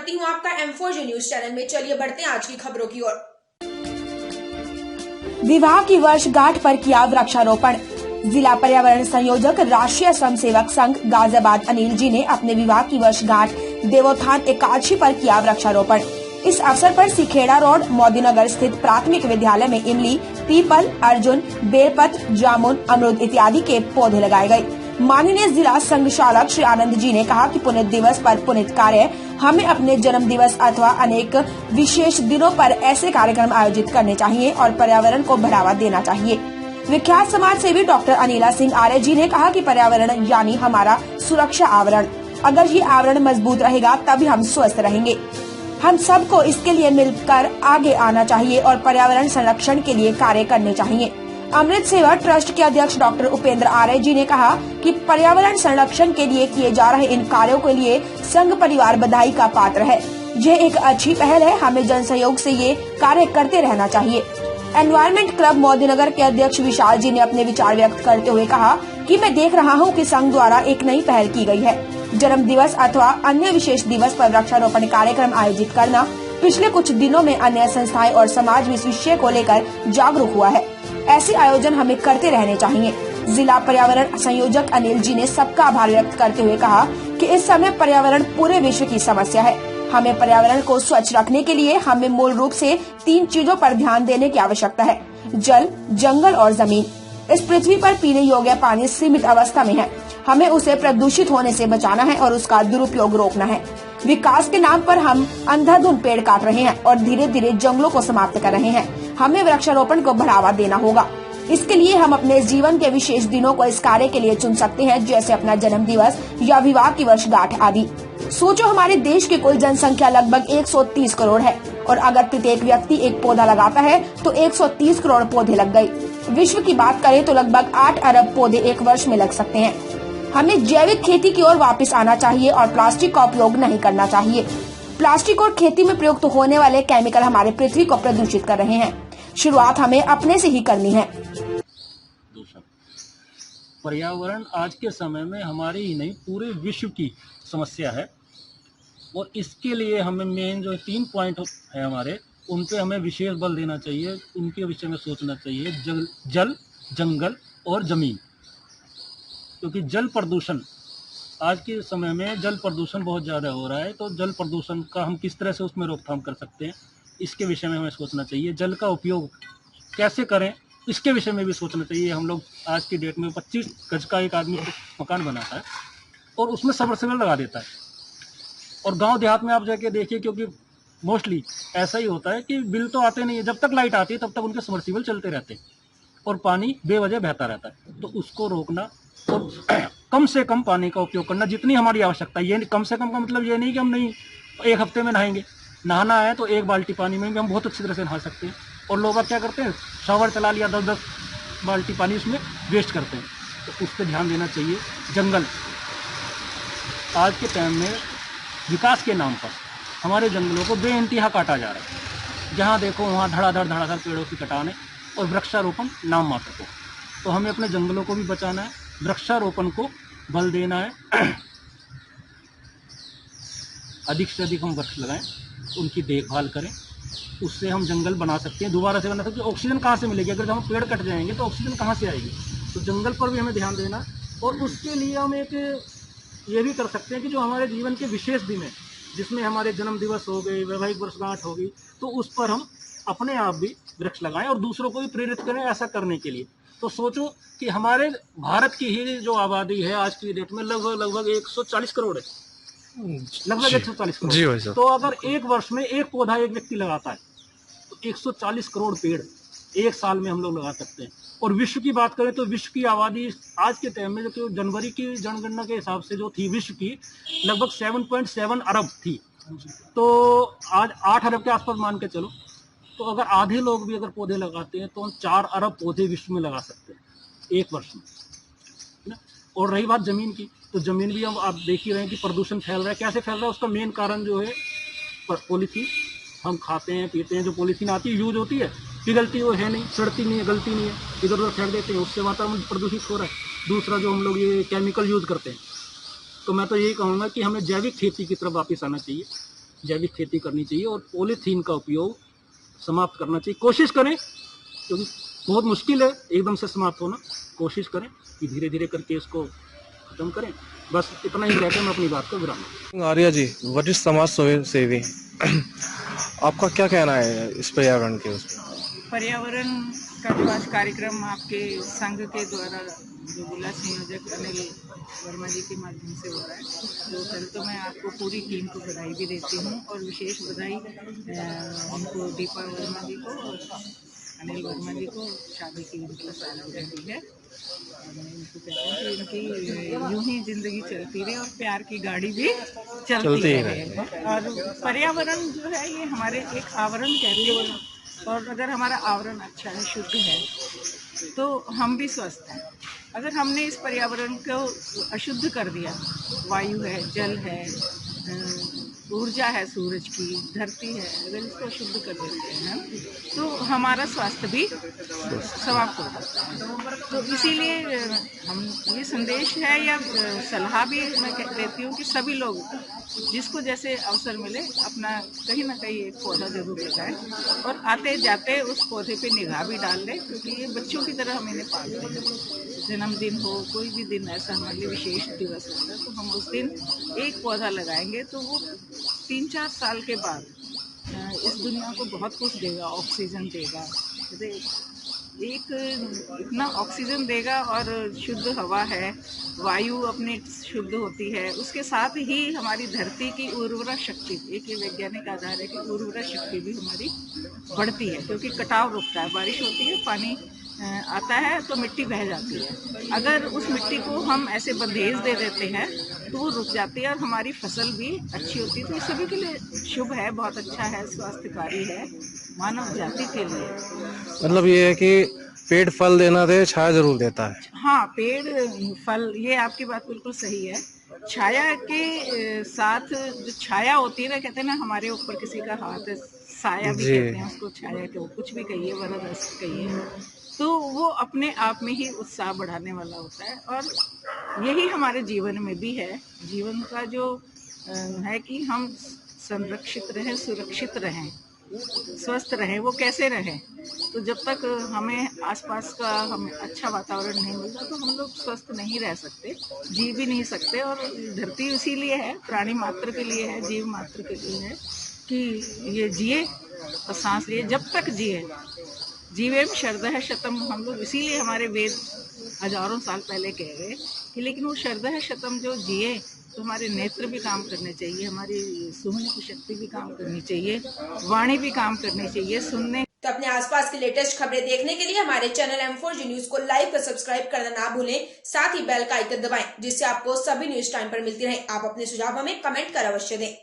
करती हूँ आपका M4J न्यूज चैनल में। चलिए बढ़ते हैं आज की खबरों की ओर। विवाह की वर्षगांठ पर किया वृक्षारोपण। जिला पर्यावरण संयोजक राष्ट्रीय स्वयंसेवक संघ गाजियाबाद अनिल जी ने अपने विवाह की वर्षगांठ देवोत्थान एकादशी पर किया वृक्षारोपण। इस अवसर पर सिखेड़ा रोड मोदीनगर स्थित प्राथमिक विद्यालय में इमली, पीपल, अर्जुन, बेलपत्र, जामुन, अमरूद इत्यादि के पौधे लगाए गए। माननीय जिला संघ चालक श्री आनंद जी ने कहा कि पुण्य दिवस पर पुण्य कार्य हमें अपने जन्म दिवस अथवा अनेक विशेष दिनों पर ऐसे कार्यक्रम आयोजित करने चाहिए और पर्यावरण को बढ़ावा देना चाहिए। विख्यात समाज सेवी डॉक्टर अनिला सिंह आर्य जी ने कहा कि पर्यावरण यानी हमारा सुरक्षा आवरण, अगर ये आवरण मजबूत रहेगा तभी हम स्वस्थ रहेंगे। हम सबको इसके लिए मिलकर आगे आना चाहिए और पर्यावरण संरक्षण के लिए कार्य करने चाहिए। अमृत सेवा ट्रस्ट के अध्यक्ष डॉक्टर उपेंद्र आर्य जी ने कहा कि पर्यावरण संरक्षण के लिए किए जा रहे इन कार्यों के लिए संघ परिवार बधाई का पात्र है। ये एक अच्छी पहल है, हमें जन सहयोग से ये कार्य करते रहना चाहिए। एनवायरमेंट क्लब मोदीनगर के अध्यक्ष विशाल जी ने अपने विचार व्यक्त करते हुए कहा कि मैं देख रहा हूं कि संघ द्वारा एक नई पहल की गई है। जन्म दिवस अथवा अन्य विशेष दिवस पर वृक्षारोपण कार्यक्रम आयोजित करना। पिछले कुछ दिनों में अन्य संस्थाएं और समाज भी इस विषय को लेकर जागरूक हुआ है। ऐसे आयोजन हमें करते रहने चाहिए। जिला पर्यावरण संयोजक अनिल जी ने सबका आभार व्यक्त करते हुए कहा कि इस समय पर्यावरण पूरे विश्व की समस्या है। हमें पर्यावरण को स्वच्छ रखने के लिए हमें मूल रूप से 3 चीजों पर ध्यान देने की आवश्यकता है: जल, जंगल और जमीन। इस पृथ्वी पर पीने योग्य पानी सीमित अवस्था में है। हमें उसे प्रदूषित होने से बचाना है और उसका दुरुपयोग रोकना है। विकास के नाम पर हम अंधाधुंध पेड़ काट रहे हैं और धीरे धीरे जंगलों को समाप्त कर रहे हैं। हमें वृक्षारोपण को बढ़ावा देना होगा। इसके लिए हम अपने जीवन के विशेष दिनों को इस कार्य के लिए चुन सकते हैं, जैसे अपना जन्म दिवस या विवाह की वर्षगांठ आदि। सोचो, हमारे देश की कुल जनसंख्या लगभग 130 करोड़ है और अगर प्रत्येक व्यक्ति एक पौधा लगाता है तो 130 करोड़ पौधे लग गए। विश्व की बात करें तो लगभग 8 अरब पौधे एक वर्ष में लग सकते हैं। हमें जैविक खेती की ओर वापस आना चाहिए और प्लास्टिक का उपयोग नहीं करना चाहिए। प्लास्टिक और खेती में प्रयुक्त होने वाले केमिकल हमारे पृथ्वी को प्रदूषित कर रहे हैं। शुरुआत हमें अपने से ही करनी है। पर्यावरण आज के समय में हमारे ही नहीं पूरे विश्व की समस्या है और इसके लिए हमें मेन जो 3 पॉइंट है हमारे, उन पे हमें विशेष बल देना चाहिए। उनके विषय में सोचना चाहिए: जल, जंगल और जमीन। क्योंकि जल प्रदूषण आज के समय में जल प्रदूषण बहुत ज़्यादा हो रहा है, तो जल प्रदूषण का हम किस तरह से उसमें रोकथाम कर सकते हैं, इसके विषय में हमें सोचना चाहिए। जल का उपयोग कैसे करें, इसके विषय में भी सोचना चाहिए। हम लोग आज की डेट में 25 गज का एक आदमी मकान बनाता है और उसमें सबमर्सिबल लगा देता है। और गांव देहात में आप जाके देखिए, क्योंकि मोस्टली ऐसा ही होता है कि बिल तो आते नहीं है, जब तक लाइट आती है तब तक उनके सबमर्सिबल चलते रहते हैं और पानी बेवजह बहता रहता है। तो उसको रोकना और कम से कम पानी का उपयोग करना, जितनी हमारी आवश्यकता है। ये कम से कम का मतलब ये नहीं कि हम नहीं 1 हफ्ते में नहाएंगे। नहाना है तो 1 बाल्टी पानी में भी हम बहुत अच्छी तरह से नहा सकते हैं। और लोग अब क्या करते हैं, शावर चला लिया, 10-10 बाल्टी पानी उसमें वेस्ट करते हैं। तो उस पर ध्यान देना चाहिए। जंगल आज के टाइम में विकास के नाम पर हमारे जंगलों को बेइंतहा काटा जा रहा है। जहाँ देखो वहाँ धड़ाधड़ पेड़ों की कटान है और वृक्षारोपण नाम मात्र को। तो हमें अपने जंगलों को भी बचाना है, वृक्षारोपण को बल देना है। अधिक से अधिक हम वृक्ष लगाएं, उनकी देखभाल करें, उससे हम जंगल बना सकते हैं, दोबारा से बना सकते हैं। ऑक्सीजन कहाँ से मिलेगी? अगर हम पेड़ कट जाएंगे तो ऑक्सीजन कहाँ से आएगी? तो जंगल पर भी हमें ध्यान देना। और उसके लिए हम एक ये भी कर सकते हैं कि जो हमारे जीवन के विशेष दिन है, जिसमें हमारे जन्म दिवस हो गए, वैवाहिक वर्षगांठ होगी, तो उस पर हम अपने आप भी वृक्ष लगाएं और दूसरों को भी प्रेरित करें ऐसा करने के लिए। तो सोचो कि हमारे भारत की ही जो आबादी है आज की डेट में लगभग 140 करोड़ है, लगभग 140 करोड़। जी भाई साहब। तो अगर 1 वर्ष में 1 पौधा एक व्यक्ति लगाता है तो 140 करोड़ पेड़ 1 साल में हम लोग लगा सकते हैं। और विश्व की बात करें तो विश्व की आबादी आज के टाइम में जो जनवरी की जनगणना के हिसाब से जो थी विश्व की, लगभग 7.7 अरब थी। तो आज 8 अरब के आसपास मान के चलो। तो अगर आधे लोग भी अगर पौधे लगाते हैं तो हम 4 अरब पौधे विश्व में लगा सकते हैं 1 वर्ष में। और रही बात जमीन की, तो जमीन भी हम आप देख ही रहे हैं कि प्रदूषण फैल रहा है। कैसे फैल रहा है? उसका मेन कारण जो है पॉलीथीन। हम खाते हैं पीते हैं, जो पॉलीथीन आती है यूज होती है, पिघलती वो है नहीं, सड़ती नहीं है, गलती नहीं है, इधर उधर फेंक देते हैं, उससे वातावरण प्रदूषित हो रहा है। दूसरा जो हम लोग ये केमिकल यूज़ करते हैं, तो मैं तो यही कहूँगा कि हमें जैविक खेती की तरफ वापस आना चाहिए। जैविक खेती करनी चाहिए और पॉलीथीन का उपयोग समाप्त करना चाहिए। कोशिश करें, क्योंकि बहुत मुश्किल है एकदम से समाप्त होना, कोशिश करें कि धीरे धीरे करके इसको खत्म करें। बस इतना ही कहकर मैं अपनी बात को विराम दूं। आर्या जी, वरिष्ठ समाज सेवी, आपका क्या कहना है इस पर्यावरण के उस पर? पर्यावरण का जो आज कार्यक्रम आपके संघ के द्वारा जो जिला संयोजक अनिल वर्मा जी के माध्यम से हो रहा है, तो पहले तो मैं आपको पूरी टीम को बधाई भी देती हूँ और विशेष बधाई उनको दीपा वर्मा जी को और अनिल वर्मा जी को शादी की उनकी सालगिरह दी है। और मैं इनको कहती हूँ कि इनकी यूं ही जिंदगी चलती रहे और प्यार की गाड़ी भी चलती रहे। और पर्यावरण जो है ये हमारे एक आवरण कहते हैं, और अगर हमारा आवरण अच्छा है, शुद्ध है, तो हम भी स्वस्थ हैं। अगर हमने इस पर्यावरण को अशुद्ध कर दिया, वायु है, जल है, ऊर्जा है, सूरज की, धरती है, अगर इसको अशुद्ध कर देते हैं तो हमारा स्वास्थ्य भी समाप्त हो जाता है। तो इसीलिए हम ये संदेश है या सलाह भी मैं देती हूँ कि सभी लोग जिसको जैसे अवसर मिले अपना कहीं ना कहीं एक पौधा जरूर लगाएं और आते जाते उस पौधे पे निगाह भी डाल लें, क्योंकि ये बच्चों की तरह हम इन्हें पालते हैं। जन्मदिन हो, कोई भी दिन ऐसा हमारे लिए विशेष दिवस होता है, तो हम उस दिन एक पौधा लगाएंगे तो वो 3-4 साल के बाद इस दुनिया को बहुत कुछ देगा, ऑक्सीजन देगा, एक इतना ऑक्सीजन देगा और शुद्ध हवा है, वायु अपनी शुद्ध होती है, उसके साथ ही हमारी धरती की उर्वरा शक्ति, एक ये वैज्ञानिक आधार है कि उर्वरा शक्ति भी हमारी बढ़ती है, क्योंकि कटाव रुकता है, बारिश होती है, पानी आता है तो मिट्टी बह जाती है। अगर उस मिट्टी को हम ऐसे बंधेज दे देते हैं तो वो रुक जाती है और हमारी फसल भी अच्छी होती है। तो ये सभी के लिए शुभ है, बहुत अच्छा है, स्वास्थ्यकारी है मानव जाति के लिए। मतलब ये है कि पेड़ फल देना दे, छाया जरूर देता है। हाँ, पेड़ फल, ये आपकी बात बिल्कुल सही है। छाया के साथ जो छाया होती है ना, कहते हैं ना हमारे ऊपर किसी का हाथ है, साया भी कहते हैं उसको, छाया के कुछ भी कहिए, वरद कहिए, तो वो अपने आप में ही उत्साह बढ़ाने वाला होता है। और यही हमारे जीवन में भी है। जीवन का जो है कि हम संरक्षित रहें, सुरक्षित रहें, स्वस्थ रहें। वो कैसे रहें? तो जब तक हमें आसपास का हमें अच्छा वातावरण नहीं मिलता तो हम लोग स्वस्थ नहीं रह सकते, जी भी नहीं सकते। और धरती इसीलिए है, प्राणी मात्र के लिए है, जीव मात्र के लिए है कि ये जिए और सांस लिए, जब तक जिए। जीवेम शरदः शतम, हम लोग इसीलिए हमारे वेद हजारों साल पहले कह गए कि लेकिन वो शरदः शतम जो जिए तो हमारे नेत्र भी काम करने चाहिए, हमारी सुनने की शक्ति भी काम करनी चाहिए, वाणी भी काम करनी चाहिए, सुनने। तो अपने आसपास की लेटेस्ट खबरें देखने के लिए हमारे चैनल M4G न्यूज को लाइक और सब्सक्राइब करना ना भूलें, साथ ही बेल का आइकन दबाएं, जिससे आपको सभी न्यूज टाइम पर मिलती रहे। आप अपने सुझाव हमें कमेंट कर अवश्य दें।